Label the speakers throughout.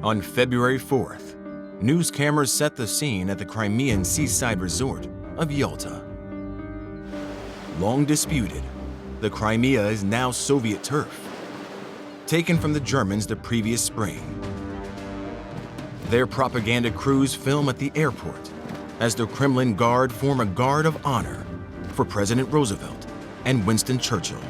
Speaker 1: On February 4th, news cameras set the scene at the Crimean seaside resort of Yalta. Long disputed, the Crimea is now Soviet turf, taken from the Germans the previous spring. Their propaganda crews film at the airport as the Kremlin Guard form a guard of honor for President Roosevelt and Winston Churchill.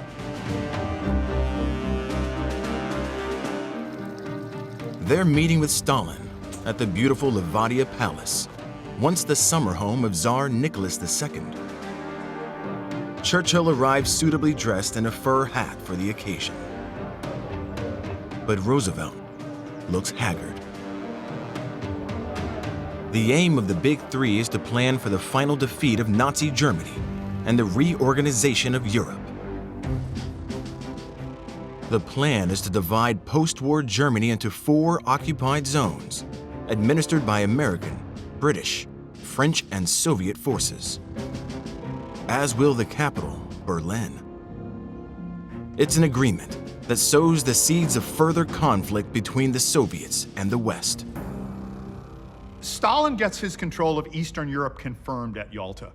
Speaker 1: They're meeting with Stalin at the beautiful Livadia Palace, once the summer home of Tsar Nicholas II. Churchill arrives suitably dressed in a fur hat for the occasion. But Roosevelt looks haggard. The aim of the Big Three is to plan for the final defeat of Nazi Germany and the reorganization of Europe. The plan is to divide post-war Germany into 4 occupied zones, administered by American, British, French, and Soviet forces, as will the capital, Berlin. It's an agreement that sows the seeds of further conflict between the Soviets and the West.
Speaker 2: Stalin gets his control of Eastern Europe confirmed at Yalta.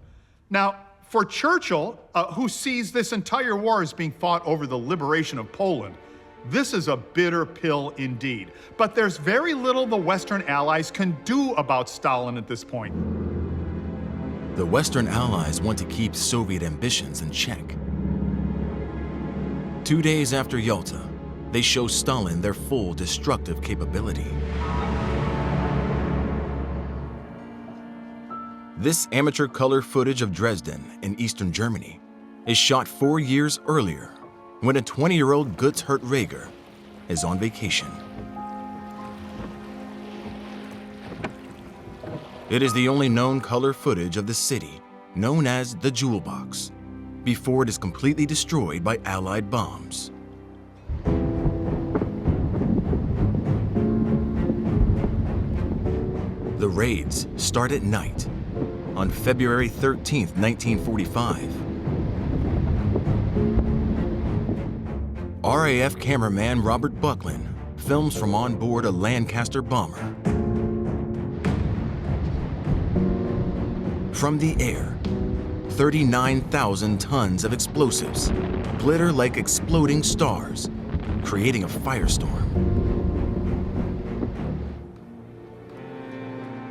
Speaker 2: Now, for Churchill, who sees this entire war as being fought over the liberation of Poland, this is a bitter pill indeed. But there's very little the Western Allies can do about Stalin at this point.
Speaker 1: The Western Allies want to keep Soviet ambitions in check. 2 days after Yalta, they show Stalin their full destructive capability. This amateur color footage of Dresden in eastern Germany is shot 4 years earlier when a 20-year-old Gutzhert Rager is on vacation. It is the only known color footage of the city, known as the Jewel Box, before it is completely destroyed by Allied bombs. The raids start at night on February 13, 1945. RAF cameraman Robert Buckland films from on board a Lancaster bomber. From the air, 39,000 tons of explosives glitter like exploding stars, creating a firestorm.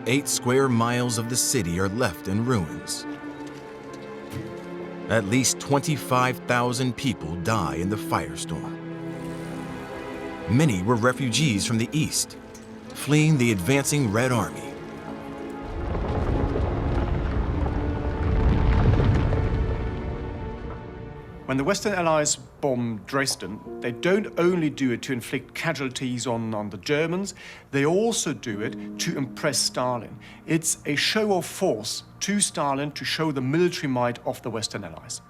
Speaker 1: 8 square miles of the city are left in ruins. At least 25,000 people die in the firestorm. Many were refugees from the east, fleeing the advancing Red Army.
Speaker 3: When the Western Allies bomb Dresden, they don't only do it to inflict casualties on the Germans, they also do it to impress Stalin. It's a show of force to Stalin to show the military might of the Western Allies.